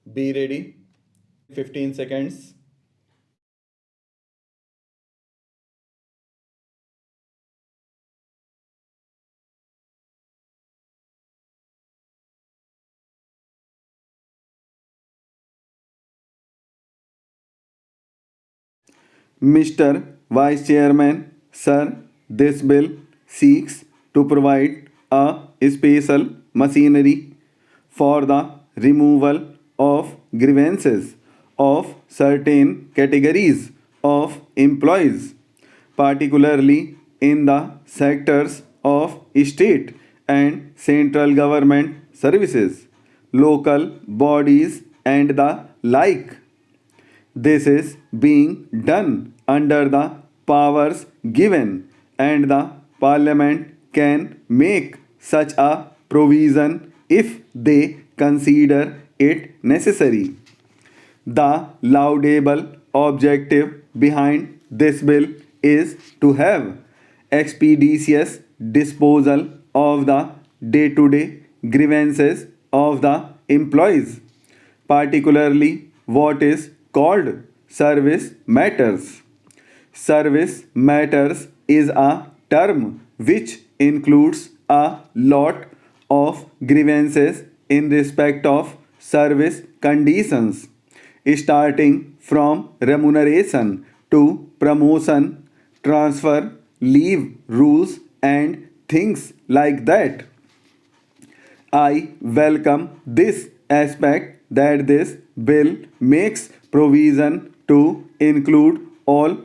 Be ready. 15 seconds. Mr. Vice Chairman, sir, this bill seeks to provide a special machinery for the removal of grievances of certain categories of employees, particularly in the sectors of state and central government services, local bodies, and the like. This is being done under the powers given, and the Parliament can make such a provision if they consider it necessary. The laudable objective behind this bill is to have expeditious disposal of the day to day grievances of the employees, particularly what is called service matters. Service matters is a term which includes a lot of grievances in respect of service conditions, starting from remuneration to promotion, transfer, leave rules, and things like that. I welcome this aspect that this bill makes provision to include all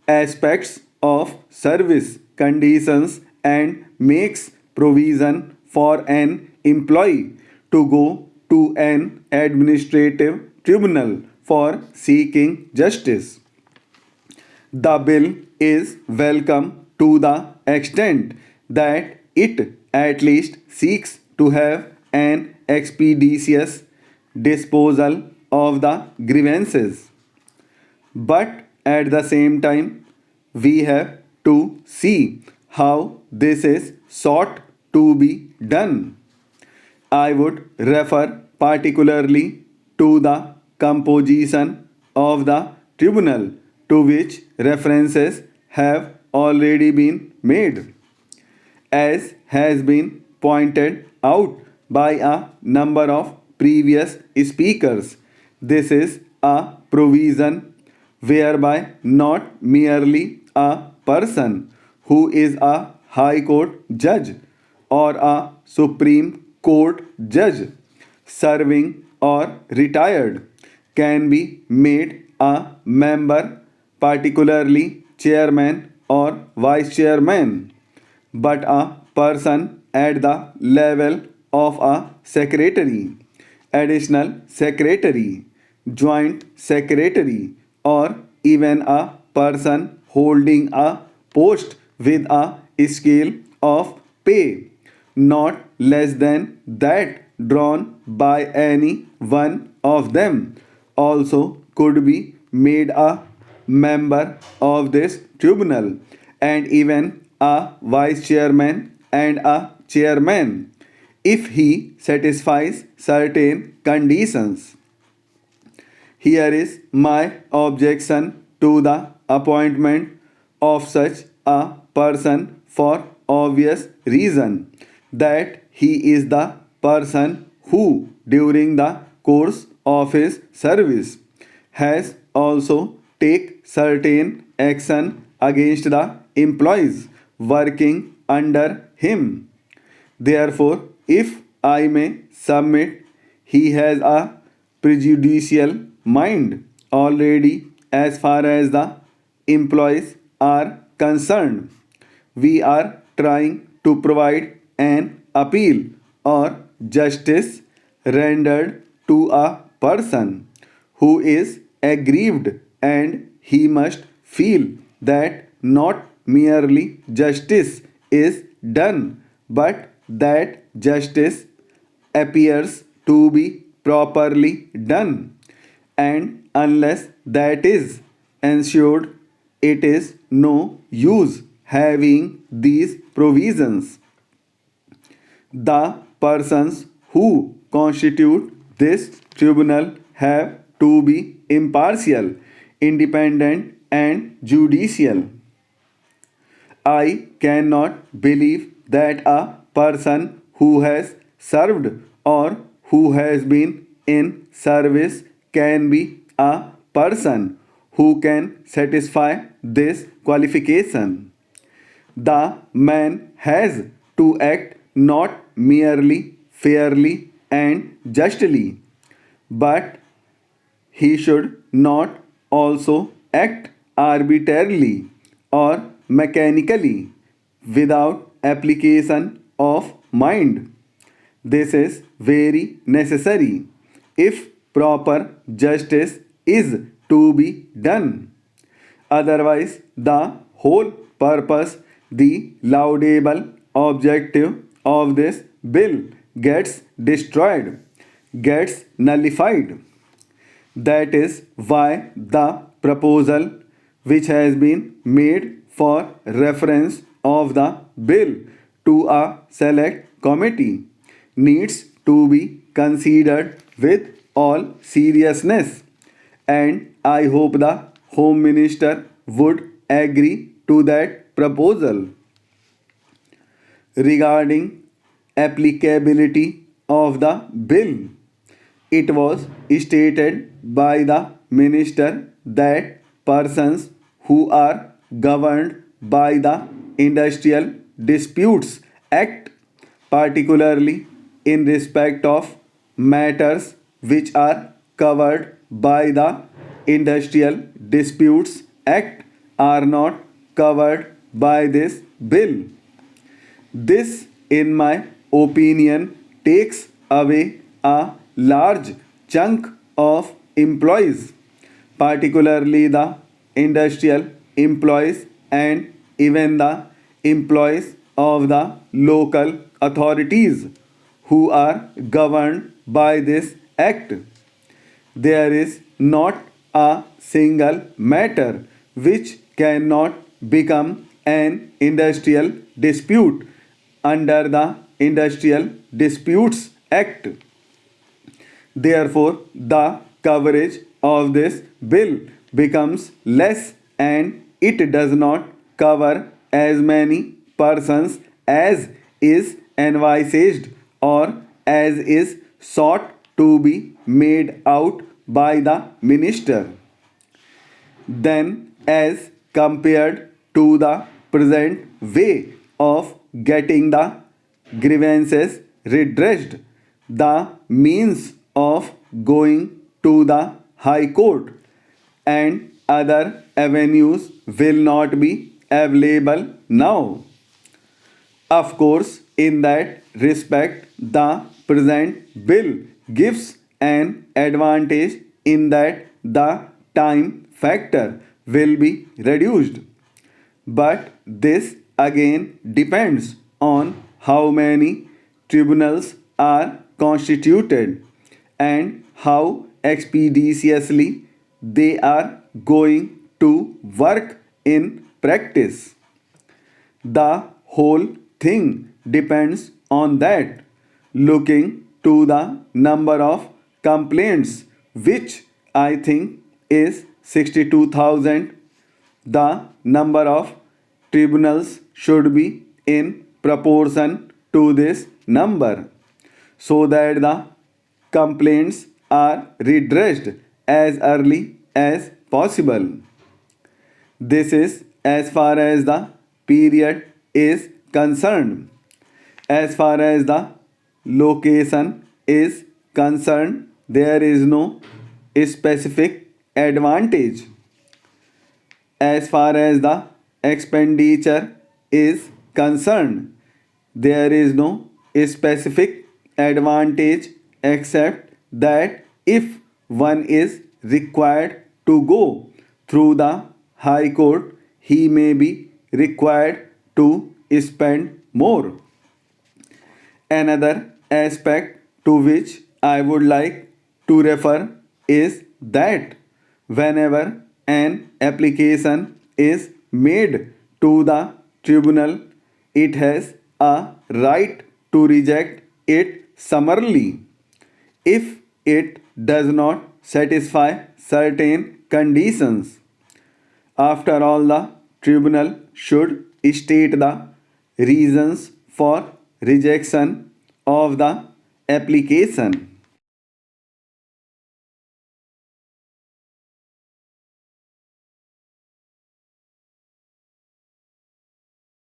aspects of service conditions and makes provision for an employee to go to an administrative tribunal for seeking justice. The bill is welcome to the extent that it at least seeks to have an expeditious disposal of the grievances. But at the same time, we have to see how this is sought to be done. I would refer particularly to the composition of the tribunal to which references have already been made. As has been pointed out by a number of previous speakers, this is a provision whereby not merely a person who is a High Court judge or a Supreme Court judge serving or retired can be made a member, particularly chairman or vice chairman, but a person at the level of a secretary, additional secretary, joint secretary, or even a person holding a post with a scale of pay not less than that drawn by any one of them also could be made a member of this tribunal, and even a vice chairman and a chairman if he satisfies certain conditions. Here is my objection to the appointment of such a person for obvious reason that he is the person who during the course of his service has also take certain action against the employees working under him. Therefore, if I may submit, he has a prejudicial mind already as far as the employees are concerned. We are trying to provide an appeal or justice rendered to a person who is aggrieved, and he must feel that not merely justice is done but that justice appears to be properly done, and unless that is ensured, it is no use having these provisions. The persons who constitute This tribunal have to be impartial, independent and judicial. I cannot believe that a person who has served or who has been in service can be a person who can satisfy this qualification. The man has to act not merely fairly and justly, but he should not also act arbitrarily or mechanically without application of mind. This is very necessary if proper justice is to be done. Otherwise, the whole purpose, the laudable objective of this bill gets destroyed, gets nullified. That is why the proposal which has been made for reference of the bill to a select committee needs to be considered with all seriousness, and I hope the Home Minister would agree to that proposal. Regarding applicability of the bill, it was stated by the minister that persons who are governed by the Industrial Disputes Act, particularly in respect of matters which are covered by the Industrial Disputes Act, are not covered by this bill. This, in my opinion, takes away a large chunk of employees, particularly the industrial employees and even the employees of the local authorities who are governed by this act. There is not a single matter which cannot become an industrial dispute under the Industrial Disputes Act. Therefore, the coverage of this bill becomes less and it does not cover as many persons as is envisaged or as is sought to be made out by the minister. Then, as compared to the present way of getting the grievances redressed, the means of going to the High Court and other avenues will not be available now. Of course, in that respect, the present bill gives an advantage in that the time factor will be reduced. But this again depends on how many tribunals are constituted and how expeditiously they are going to work in practice. The whole thing depends on that. Looking to the number of complaints, which I think is 62,000, the number of tribunals should be in proportion to this number so that the complaints are redressed as early as possible. This is as far as the period is concerned. As far as the location is concerned, there is no specific advantage. As far as the expenditure is concerned, there is no specific advantage except that if one is required to go through the High Court, he may be required to spend more. Another aspect to which I would like to refer is that whenever an application is made to the tribunal, it has a right to reject it summarily. If it does not satisfy certain conditions. After all, the tribunal should state the reasons for rejection of the application.